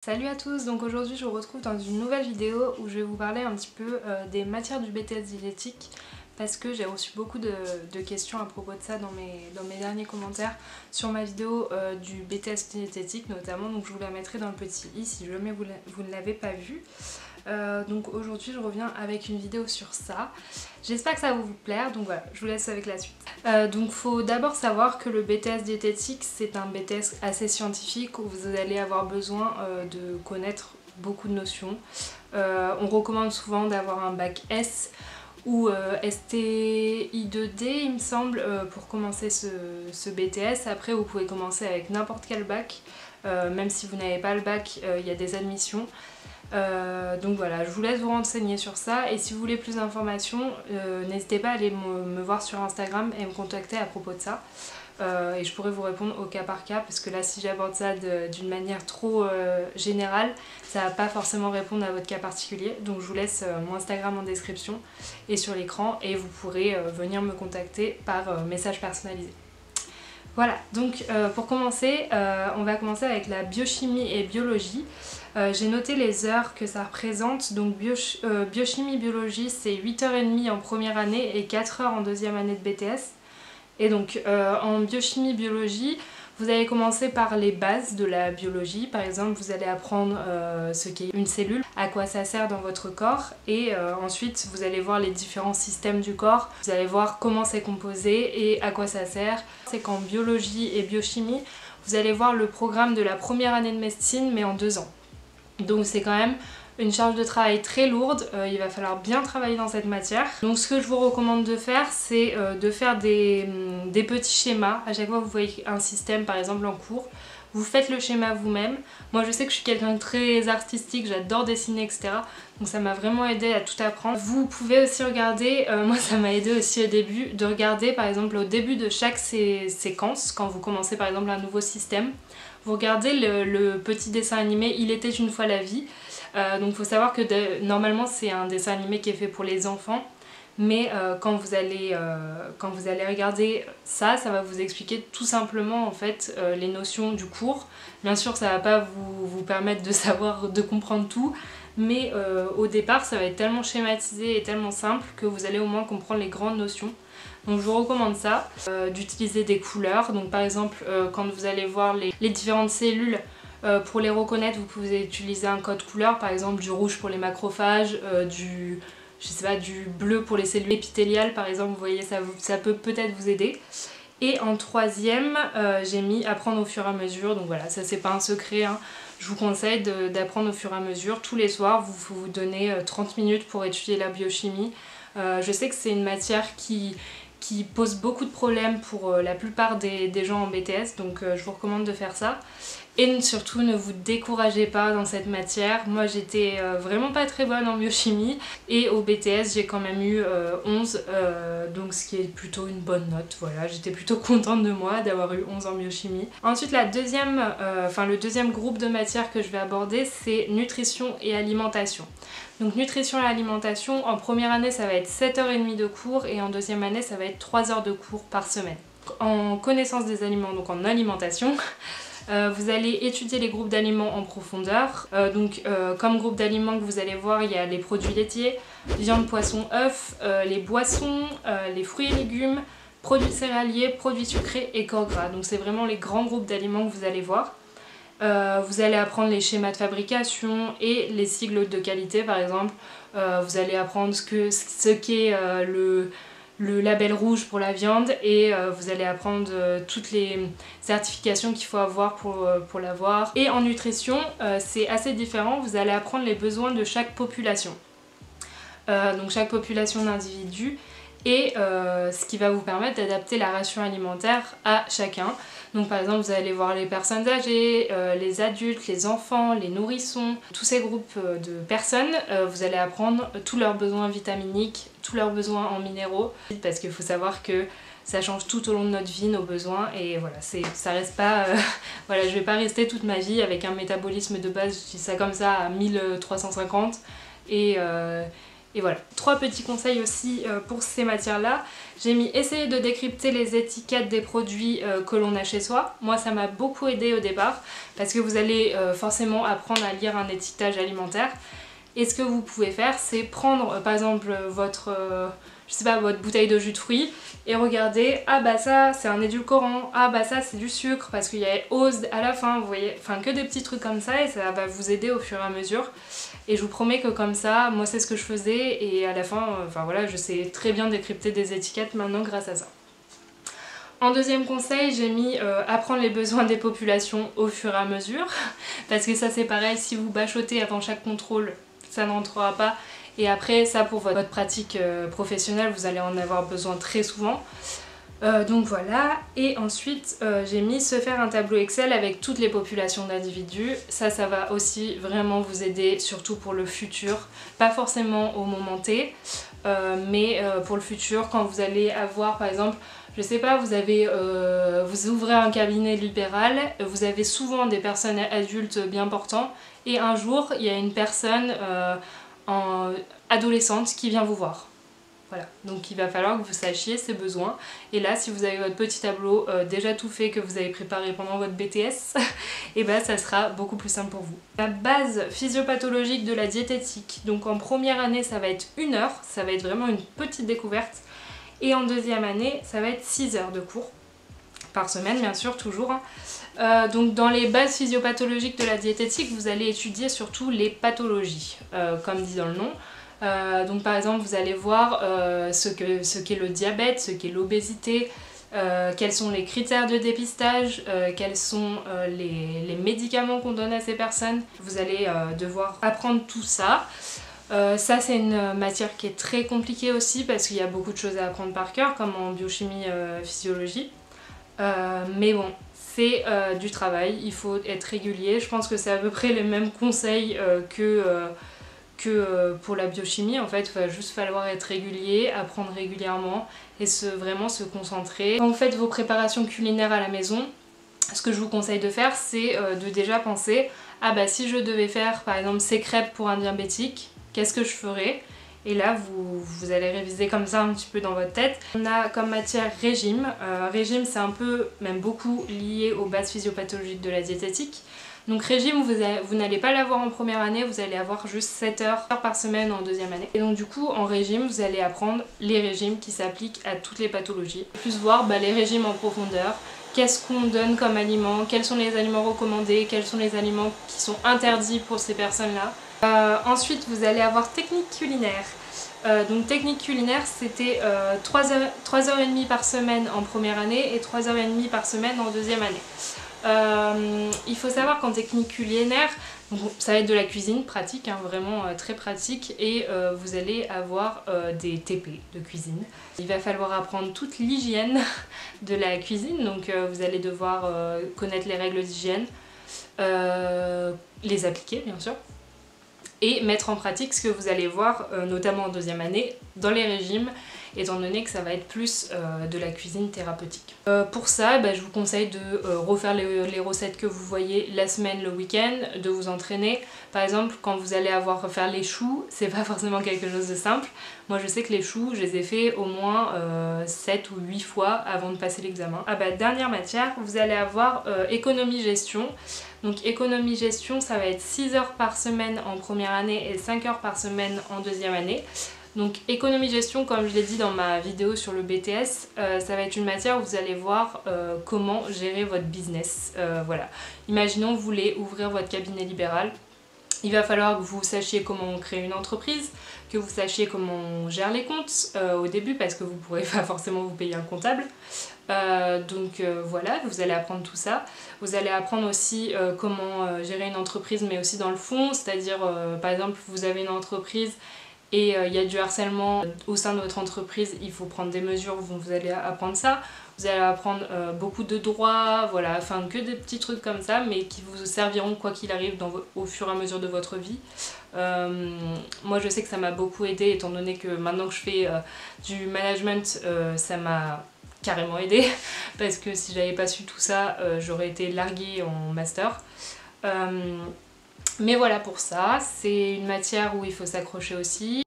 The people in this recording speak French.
Salut à tous, donc aujourd'hui je vous retrouve dans une nouvelle vidéo où je vais vous parler un petit peu des matières du BTS diététique parce que j'ai reçu beaucoup de questions à propos de ça dans mes derniers commentaires sur ma vidéo du BTS diététique notamment, donc je vous la mettrai dans le petit i si jamais vous ne l'avez pas vue. Donc aujourd'hui je reviens avec une vidéo sur ça. J'espère que ça va vous plaire, donc voilà, je vous laisse avec la suite. Donc faut d'abord savoir que le BTS diététique c'est un BTS assez scientifique où vous allez avoir besoin de connaître beaucoup de notions. On recommande souvent d'avoir un bac S ou STI2D il me semble pour commencer ce BTS. Après vous pouvez commencer avec n'importe quel bac, même si vous n'avez pas le bac il y a des admissions. Donc voilà, je vous laisse vous renseigner sur ça et si vous voulez plus d'informations, n'hésitez pas à aller me voir sur Instagram et me contacter à propos de ça. Et je pourrais vous répondre au cas par cas parce que là si j'aborde ça d'une manière trop générale, ça va pas forcément répondre à votre cas particulier. Donc je vous laisse mon Instagram en description et sur l'écran et vous pourrez venir me contacter par message personnalisé. Voilà, donc pour commencer, on va commencer avec la biochimie et biologie. J'ai noté les heures que ça représente, donc biochimie-biologie c'est 8h30 en première année et 4h en deuxième année de BTS. Et donc en biochimie-biologie, vous allez commencer par les bases de la biologie. Par exemple, vous allez apprendre ce qu'est une cellule, à quoi ça sert dans votre corps et ensuite vous allez voir les différents systèmes du corps. Vous allez voir comment c'est composé et à quoi ça sert. C'est qu'en biologie et biochimie, vous allez voir le programme de la première année de médecine mais en 2 ans. Donc c'est quand même une charge de travail très lourde, il va falloir bien travailler dans cette matière. Donc ce que je vous recommande de faire, c'est de faire des petits schémas. À chaque fois que vous voyez un système par exemple en cours, vous faites le schéma vous-même. Moi je sais que je suis quelqu'un de très artistique, j'adore dessiner etc. Donc ça m'a vraiment aidé à tout apprendre. Vous pouvez aussi regarder, moi ça m'a aidé aussi au début, de regarder par exemple au début de chaque séquence, quand vous commencez par exemple un nouveau système, vous regardez le petit dessin animé Il était une fois la vie. Donc il faut savoir que normalement c'est un dessin animé qui est fait pour les enfants, mais quand vous allez regarder ça, ça va vous expliquer tout simplement en fait les notions du cours. Bien sûr ça va pas vous permettre de comprendre tout, mais au départ ça va être tellement schématisé et tellement simple que vous allez au moins comprendre les grandes notions. Donc je vous recommande ça, d'utiliser des couleurs. Donc par exemple quand vous allez voir les différentes cellules, pour les reconnaître vous pouvez utiliser un code couleur, par exemple du rouge pour les macrophages, du bleu pour les cellules épithéliales par exemple, vous voyez ça peut peut-être vous aider. Et en troisième j'ai mis apprendre au fur et à mesure, donc voilà ça c'est pas un secret hein. Je vous conseille d'apprendre au fur et à mesure. Tous les soirs vous donnez 30 minutes pour étudier la biochimie. Je sais que c'est une matière qui pose beaucoup de problèmes pour la plupart des gens en BTS, donc je vous recommande de faire ça. Et surtout ne vous découragez pas dans cette matière. Moi j'étais vraiment pas très bonne en biochimie et au BTS j'ai quand même eu 11, donc ce qui est plutôt une bonne note. Voilà, j'étais plutôt contente de moi d'avoir eu 11 en biochimie. Ensuite le deuxième groupe de matières que je vais aborder c'est nutrition et alimentation. Donc nutrition et alimentation, en première année ça va être 7h30 de cours et en deuxième année ça va être 3 heures de cours par semaine. En connaissance des aliments, donc en alimentation, vous allez étudier les groupes d'aliments en profondeur. Comme groupe d'aliments que vous allez voir, il y a les produits laitiers, viande, poisson, œufs, les boissons, les fruits et légumes, produits céréaliers, produits sucrés et corps gras. Donc c'est vraiment les grands groupes d'aliments que vous allez voir. Vous allez apprendre les schémas de fabrication et les sigles de qualité par exemple. Vous allez apprendre ce qu'est le label rouge pour la viande et vous allez apprendre toutes les certifications qu'il faut avoir pour l'avoir. Et en nutrition, c'est assez différent, vous allez apprendre les besoins de chaque population. Donc chaque population d'individus et ce qui va vous permettre d'adapter la ration alimentaire à chacun. Donc par exemple vous allez voir les personnes âgées, les adultes, les enfants, les nourrissons, tous ces groupes de personnes, vous allez apprendre tous leurs besoins vitaminiques, tous leurs besoins en minéraux, parce qu'il faut savoir que ça change tout au long de notre vie, nos besoins, et voilà, ça reste pas... voilà, je vais pas rester toute ma vie avec un métabolisme de base, je dis ça comme ça, à 1350, Et voilà, 3 petits conseils aussi pour ces matières-là. J'ai mis essayer de décrypter les étiquettes des produits que l'on a chez soi. Moi ça m'a beaucoup aidé au départ parce que vous allez forcément apprendre à lire un étiquetage alimentaire. Et ce que vous pouvez faire, c'est prendre par exemple votre, je sais pas, votre bouteille de jus de fruits et regarder, ah bah ça c'est un édulcorant, ah bah ça c'est du sucre parce qu'il y a ose à la fin, vous voyez, enfin que des petits trucs comme ça et ça va vous aider au fur et à mesure. Et je vous promets que comme ça, moi c'est ce que je faisais et à la fin, enfin voilà, je sais très bien décrypter des étiquettes maintenant grâce à ça. En deuxième conseil, j'ai mis apprendre les besoins des populations au fur et à mesure parce que ça c'est pareil, si vous bachotez avant chaque contrôle, ça ne rentrera pas. Et après, ça pour votre pratique professionnelle, vous allez en avoir besoin très souvent. Donc voilà, et ensuite j'ai mis se faire un tableau Excel avec toutes les populations d'individus. Ça va aussi vraiment vous aider, surtout pour le futur. Pas forcément au moment T, mais pour le futur, quand vous allez avoir par exemple, je sais pas, vous ouvrez un cabinet libéral, vous avez souvent des personnes adultes bien portantes, et un jour il y a une personne adolescente qui vient vous voir. Voilà, donc il va falloir que vous sachiez ses besoins. Et là, si vous avez votre petit tableau déjà tout fait que vous avez préparé pendant votre BTS, et ben ça sera beaucoup plus simple pour vous. La base physiopathologique de la diététique, donc en première année ça va être 1 heure, ça va être vraiment une petite découverte. Et en deuxième année, ça va être 6 heures de cours, par semaine bien sûr, toujours. Donc dans les bases physiopathologiques de la diététique, vous allez étudier surtout les pathologies, comme dit dans le nom. Donc par exemple vous allez voir ce qu'est le diabète, ce qu'est l'obésité, quels sont les critères de dépistage, quels sont les médicaments qu'on donne à ces personnes. Vous allez devoir apprendre tout ça. Ça c'est une matière qui est très compliquée aussi parce qu'il y a beaucoup de choses à apprendre par cœur comme en biochimie physiologie. Mais bon, c'est du travail, il faut être régulier. Je pense que c'est à peu près les mêmes conseils que pour la biochimie. En fait, il va juste falloir être régulier, apprendre régulièrement et vraiment se concentrer. Quand vous faites vos préparations culinaires à la maison, ce que je vous conseille de faire, c'est de déjà penser ah bah si je devais faire par exemple ces crêpes pour un diabétique, qu'est-ce que je ferais? Et là vous allez réviser comme ça un petit peu dans votre tête. On a comme matière régime. Régime c'est un peu, même beaucoup lié aux bases physiopathologiques de la diététique. Donc régime, vous n'allez pas l'avoir en première année, vous allez avoir juste 7 heures par semaine en deuxième année. Et donc du coup en régime, vous allez apprendre les régimes qui s'appliquent à toutes les pathologies. Plus voir les régimes en profondeur, qu'est-ce qu'on donne comme aliments, quels sont les aliments recommandés, quels sont les aliments qui sont interdits pour ces personnes-là. Ensuite vous allez avoir technique culinaire. Donc technique culinaire c'était 3h30 par semaine en première année et 3h30 par semaine en deuxième année. Il faut savoir qu'en technique culinaire, ça va être de la cuisine pratique, hein, vraiment très pratique, et vous allez avoir des TP de cuisine. Il va falloir apprendre toute l'hygiène de la cuisine, donc vous allez devoir connaître les règles d'hygiène, les appliquer bien sûr, et mettre en pratique ce que vous allez voir notamment en deuxième année dans les régimes, étant donné que ça va être plus de la cuisine thérapeutique. Pour ça, je vous conseille de refaire les recettes que vous voyez la semaine, le week-end, de vous entraîner. Par exemple, quand vous allez faire les choux, c'est pas forcément quelque chose de simple. Moi je sais que les choux, je les ai fait au moins 7 ou 8 fois avant de passer l'examen. Dernière matière, vous allez avoir économie-gestion. Donc économie-gestion, ça va être 6 heures par semaine en première année et 5 heures par semaine en deuxième année. Donc économie-gestion, comme je l'ai dit dans ma vidéo sur le BTS, ça va être une matière où vous allez voir comment gérer votre business. Voilà. Imaginons vous voulez ouvrir votre cabinet libéral. Il va falloir que vous sachiez comment on crée une entreprise, que vous sachiez comment on gère les comptes au début parce que vous ne pourrez pas forcément vous payer un comptable. Voilà, vous allez apprendre tout ça. Vous allez apprendre aussi comment gérer une entreprise mais aussi dans le fond, c'est-à-dire par exemple vous avez une entreprise et il y a du harcèlement au sein de votre entreprise, il faut prendre des mesures, vous allez apprendre ça. Vous allez apprendre beaucoup de droits, voilà, enfin que des petits trucs comme ça, mais qui vous serviront quoi qu'il arrive au fur et à mesure de votre vie. Moi je sais que ça m'a beaucoup aidé étant donné que maintenant que je fais du management, ça m'a carrément aidé parce que si j'avais pas su tout ça, j'aurais été larguée en master. Mais voilà pour ça, c'est une matière où il faut s'accrocher aussi.